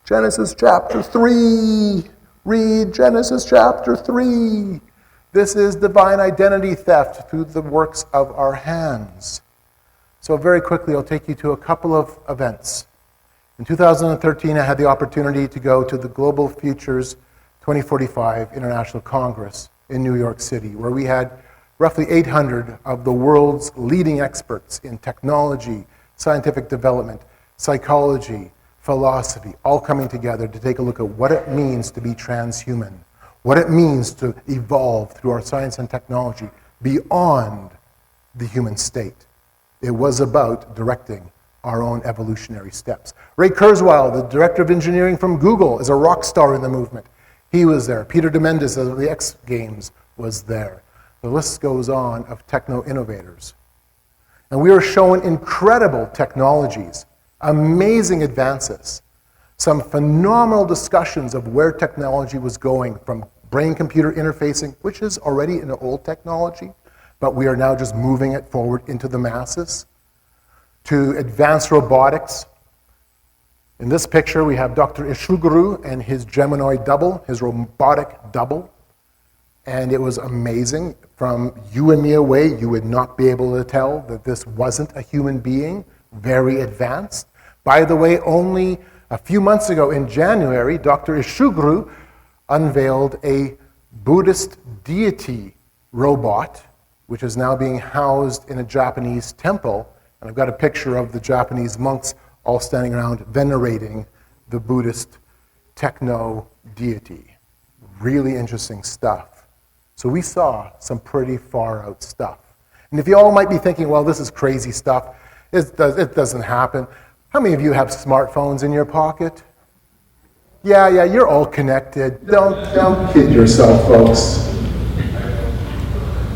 Genesis chapter 3. Read Genesis chapter 3. This is divine identity theft through the works of our hands. So very quickly, I'll take you to a couple of events. In 2013, I had the opportunity to go to the Global Futures 2045 International Congress in New York City, where we had roughly 800 of the world's leading experts in technology, scientific development, psychology, philosophy, all coming together to take a look at what it means to be transhuman, what it means to evolve through our science and technology beyond the human state. It was about directing our own evolutionary steps. Ray Kurzweil, the director of engineering from Google, is a rock star in the movement. He was there. Peter Diamandis of the X Games was there. The list goes on of techno-innovators. And we were shown incredible technologies, amazing advances, some phenomenal discussions of where technology was going, from brain-computer interfacing, which is already an old technology, but we are now just moving it forward into the masses, to advanced robotics. In this picture, we have Dr. Ishuguru and his Geminoid double, his robotic double. And it was amazing. From you and me away, you would not be able to tell that this wasn't a human being, very advanced. By the way, only a few months ago in January, Dr. Ishuguru unveiled a Buddhist deity robot, which is now being housed in a Japanese temple. And I've got a picture of the Japanese monks all standing around venerating the Buddhist techno deity. Really interesting stuff. So we saw some pretty far out stuff. And if you all might be thinking, well, this is crazy stuff, it doesn't happen. How many of you have smartphones in your pocket? Yeah, you're all connected. Don't kid yourself, folks.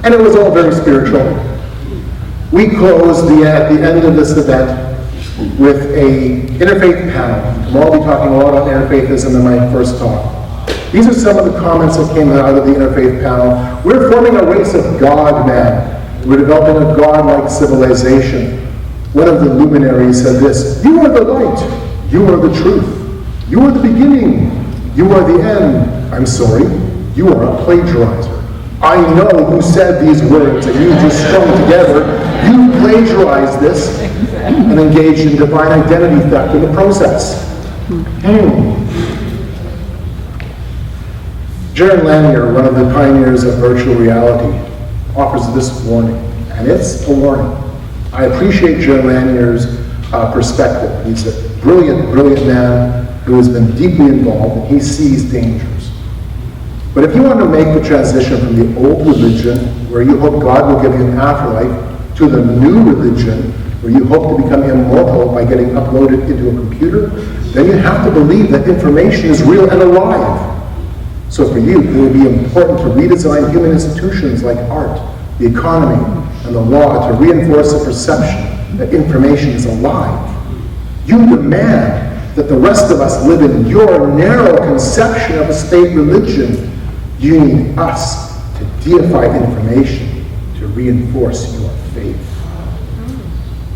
And it was all very spiritual. We closed at the end of this event with a interfaith panel. And I'll be talking a lot on interfaithism in my first talk. These are some of the comments that came out of the interfaith panel. We're forming a race of God-men. We're developing a God-like civilization. One of the luminaries said this: "You are the light. You are the truth. You are the beginning. You are the end. I'm sorry, you are a plagiarizer. I know who said these words that you just strung together. You plagiarized this and engaged in divine identity theft in the process." Jaron Lanier, one of the pioneers of virtual reality, offers this warning, and it's a warning. I appreciate Jaron Lanier's perspective. He's a brilliant man who has been deeply involved, and he sees dangers. But if you want to make the transition from the old religion, where you hope God will give you an afterlife, to the new religion, where you hope to become immortal by getting uploaded into a computer, then you have to believe that information is real and alive. So for you, it will be important to redesign human institutions like art, the economy, and the law to reinforce the perception that information is alive. You demand that the rest of us live in your narrow conception of a state religion. You need us to deify information to reinforce your faith.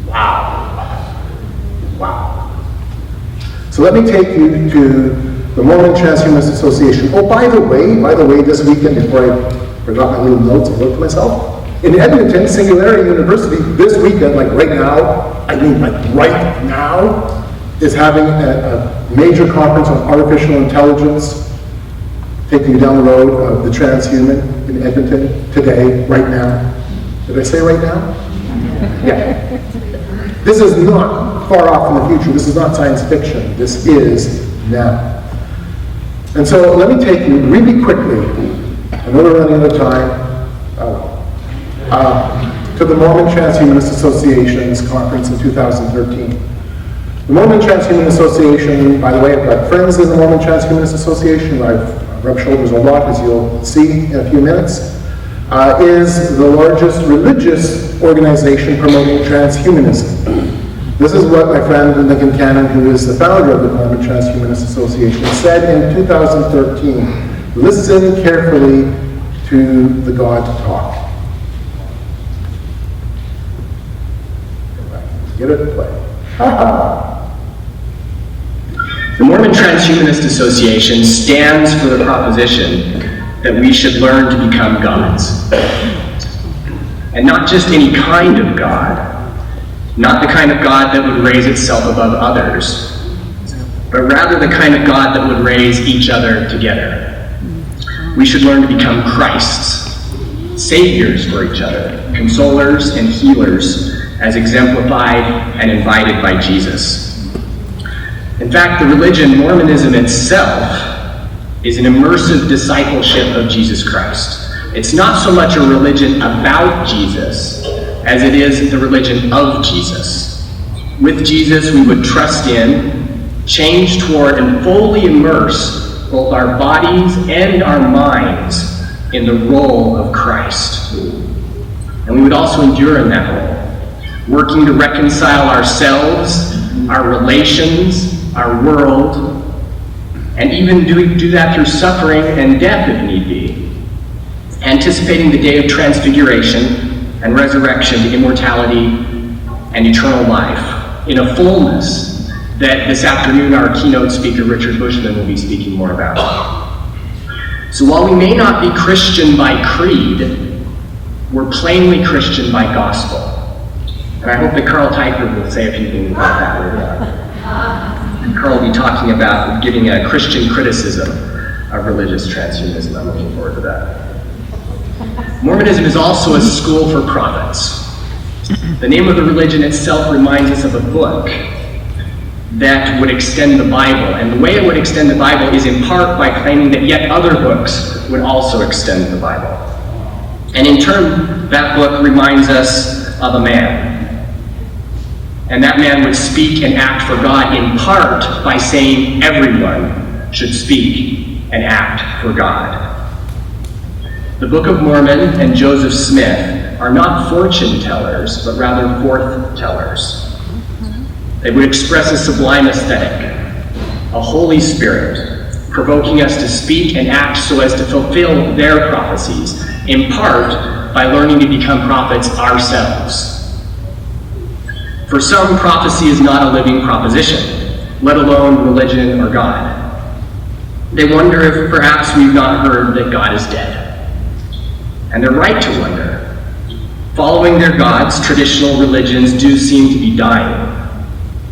Wow. Wow. So let me take you to the Mormon Transhumanist Association. Oh, by the way, this weekend, before I forgot my little notes, I wrote to myself. In Edmonton, Singularity University, this weekend, like right now, is having a major conference on artificial intelligence, taking you down the road of the transhuman in Edmonton today, right now. Did I say right now? Yeah. This is not far off in the future. This is not science fiction. This is now. And so let me take you really quickly, I know we're running out of time, to the Mormon Transhumanist Association's conference in 2013. The Mormon Transhumanist Association, by the way, I've got friends in the Mormon Transhumanist Association. I've rubbed shoulders a lot, as you'll see in a few minutes, is the largest religious organization promoting transhumanism. This is what my friend Lincoln Cannon, who is the founder of the Mormon Transhumanist Association, said in 2013. Listen carefully to the God talk. Get it to play. The Mormon Transhumanist Association stands for the proposition that we should learn to become gods. And not just any kind of God, not the kind of God that would raise itself above others, but rather the kind of God that would raise each other together. We should learn to become Christs, saviors for each other, consolers and healers, as exemplified and invited by Jesus. In fact, the religion, Mormonism itself, is an immersive discipleship of Jesus Christ. It's not so much a religion about Jesus as it is the religion of Jesus. With Jesus, we would trust in, change toward, and fully immerse both our bodies and our minds in the role of Christ. And we would also endure in that role, working to reconcile ourselves, our relations, our world, and even do that through suffering and death if need be, anticipating the day of transfiguration and resurrection to immortality and eternal life in a fullness that this afternoon our keynote speaker Richard Bushman will be speaking more about. So while we may not be Christian by creed, we're plainly Christian by gospel. And I hope that Teichrib will say a few things about that later on. Carl will be talking about giving a Christian criticism of religious transhumanism. I'm looking forward to that. Mormonism is also a school for prophets. The name of the religion itself reminds us of a book that would extend the Bible. And the way it would extend the Bible is in part by claiming that yet other books would also extend the Bible. And in turn, that book reminds us of a man. And that man would speak and act for God in part by saying everyone should speak and act for God. The Book of Mormon and Joseph Smith are not fortune tellers, but rather forth tellers. They would express a sublime aesthetic, a Holy Spirit, provoking us to speak and act so as to fulfill their prophecies, in part by learning to become prophets ourselves. For some, prophecy is not a living proposition, let alone religion or God. They wonder if perhaps we've not heard that God is dead. And they're right to wonder. Following their gods, traditional religions do seem to be dying,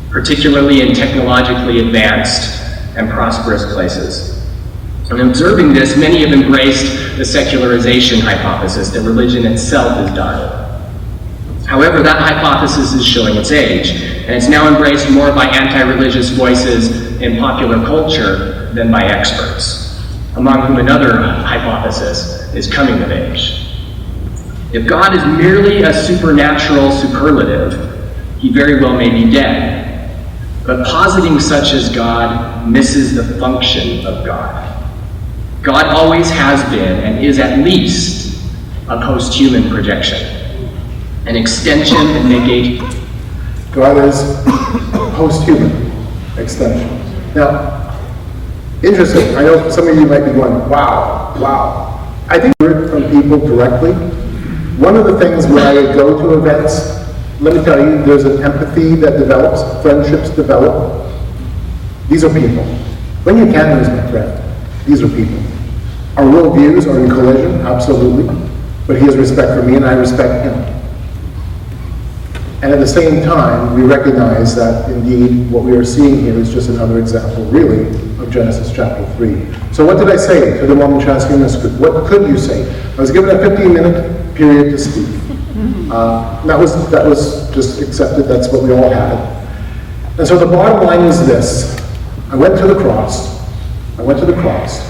particularly in technologically advanced and prosperous places. And observing this, many have embraced the secularization hypothesis that religion itself is dying. However, that hypothesis is showing its age, and it's now embraced more by anti-religious voices in popular culture than by experts. among whom another hypothesis is coming of age. If God is merely a supernatural superlative, he very well may be dead. But positing such as God misses the function of God. God always has been and is at least a post-human projection, an extension and negation. God is post-human extension. Now, interesting, I know some of you might be going, wow. I think I've heard from people directly. One of the things when I go to events, let me tell you, there's an empathy that develops, friendships develop. These are people. When you can lose my friend, these are people. Our worldviews are in collision, absolutely, but he has respect for me and I respect him. And at the same time, we recognize that indeed what we are seeing here is just another example, really, of Genesis chapter 3. So what did I say to the Mormon transhumanist group? What could you say? I was given a 15-minute period to speak. That was just accepted. That's what we all had. And so the bottom line is this. I went to the cross.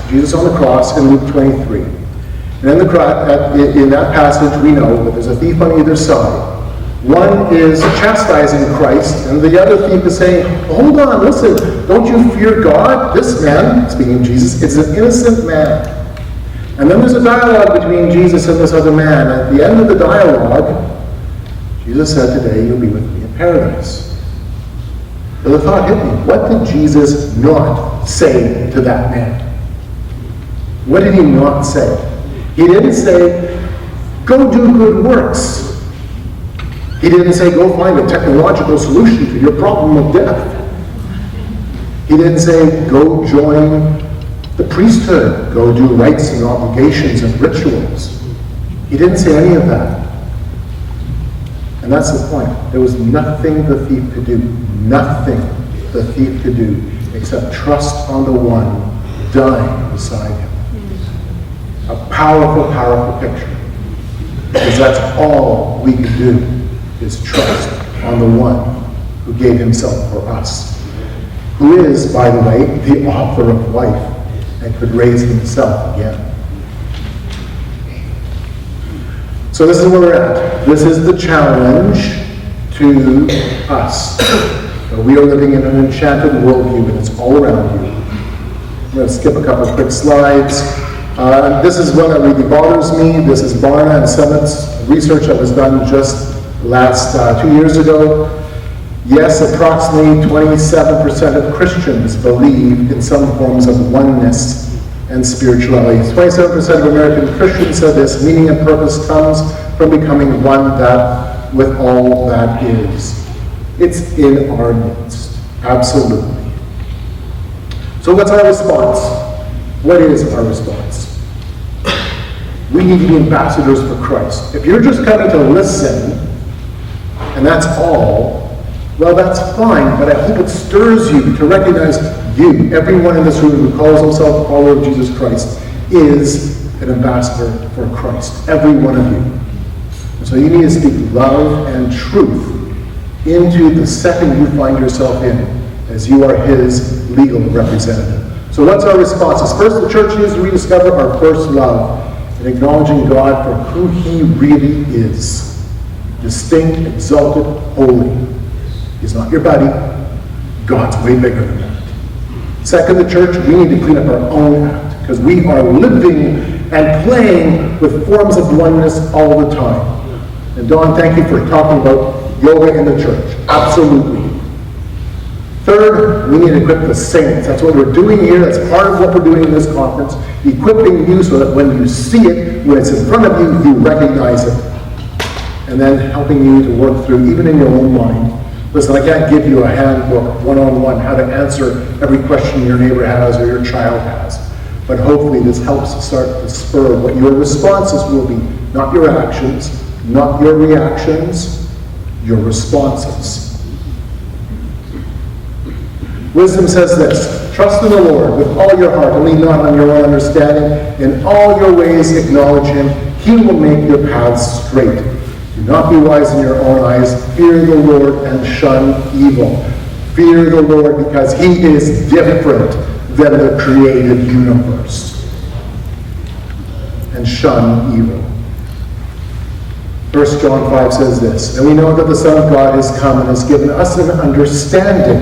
Jesus on the cross in Luke 23. And in that passage, we know that there's a thief on either side. One is chastising Christ, and the other thief is saying, hold on, listen, don't you fear God? This man, speaking of Jesus, is an innocent man. And then there's a dialogue between Jesus and this other man. At the end of the dialogue, Jesus said, today you'll be with me in paradise. So the thought hit me, what did Jesus not say to that man? What did he not say? He didn't say, go do good works. He didn't say, go find a technological solution to your problem of death. He didn't say, go join the priesthood, go do rites and obligations and rituals. He didn't say any of that. And that's the point. There was nothing the thief could do, except trust on the one dying beside him. A powerful, powerful picture. Because that's all we can do, is trust on the one who gave himself for us. Who is, by the way, the author of life and could raise himself again. So this is where we're at. This is the challenge to us. We are living in an enchanted worldview, and it's all around you. I'm going to skip a couple of quick slides. This is one that really bothers me. This is Barna and Summit's research that was done just last 2 years ago. Yes, approximately 27% of Christians believe in some forms of oneness and spirituality. 27% of American Christians said this, meaning and purpose comes from becoming one that with all that is. It's in our midst, absolutely. So what's our response? What is our response? We need to be ambassadors for Christ. If you're just coming to listen, and that's all, well, that's fine, but I hope it stirs you to recognize you, everyone in this room who calls himself a follower of Jesus Christ, is an ambassador for Christ. Every one of you. And so you need to speak love and truth into the setting you find yourself in, as you are his legal representative. So what's our responses? First, the church needs to rediscover our first love and acknowledging God for who he really is. Distinct, exalted, holy. He's not your buddy. God's way bigger than that. Second, the church, we need to clean up our own act, because we are living and playing with forms of oneness all the time. And Don, thank you for talking about yoga in the church. Absolutely. Third, we need to equip the saints. That's what we're doing here. That's part of what we're doing in this conference. Equipping you so that when you see it, when it's in front of you, you recognize it. And then helping you to work through, even in your own mind. Listen, I can't give you a handbook, one-on-one, how to answer every question your neighbor has or your child has. But hopefully this helps to start to spur what your responses will be. Not your actions, not your reactions, your responses. Wisdom says this, trust in the Lord with all your heart and lean not on your own understanding. In all your ways acknowledge him. He will make your paths straight. Do not be wise in your own eyes. Fear the Lord and shun evil. Fear the Lord because he is different than the created universe. and shun evil. 1 John 5 says this, and we know that the Son of God has come and has given us an understanding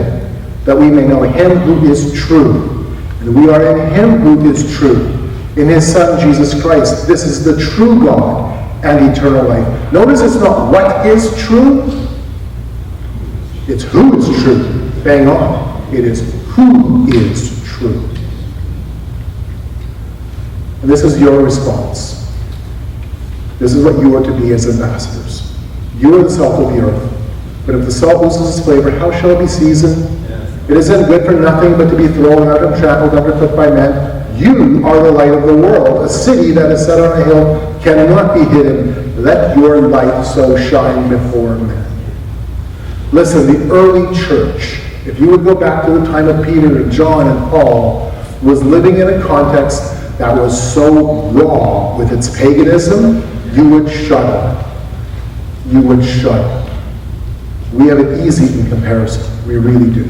that we may know him who is true. And we are in him who is true, in his Son Jesus Christ. This is the true God and eternal life. Notice it's not what is true, it's who is true. Bang on. It is who is true. And this is your response. This is what you are to be as ambassadors. You are the salt of the earth. But if the salt loses its flavor, how shall it be seasoned? It isn't good for nothing but to be thrown out and trampled underfoot by men. You are the light of the world. A city that is set on a hill cannot be hidden. Let your light so shine before men. Listen, the early church, if you would go back to the time of Peter and John and Paul, was living in a context that was so raw with its paganism, you would shudder. You would shudder. We have it easy in comparison. We really do.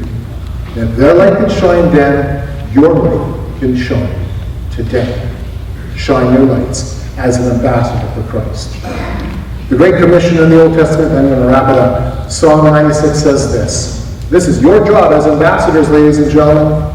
And if their light could shine then, your light can shine today. Shine your lights as an ambassador for Christ. The Great Commission in the Old Testament, I'm going to wrap it up. Psalm 96 says this. This is your job as ambassadors, ladies and gentlemen.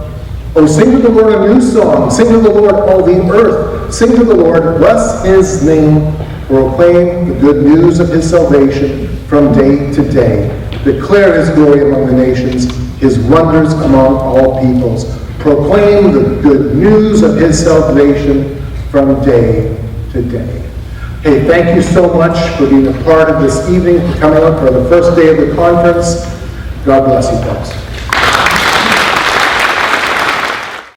Oh, sing to the Lord a new song. Sing to the Lord, all the earth. Sing to the Lord, bless his name. Proclaim the good news of his salvation from day to day. Declare his glory among the nations, his wonders among all peoples. Proclaim the good news of his salvation from day to day. Hey, thank you so much for being a part of this evening, for coming up for the first day of the conference. God bless you, folks.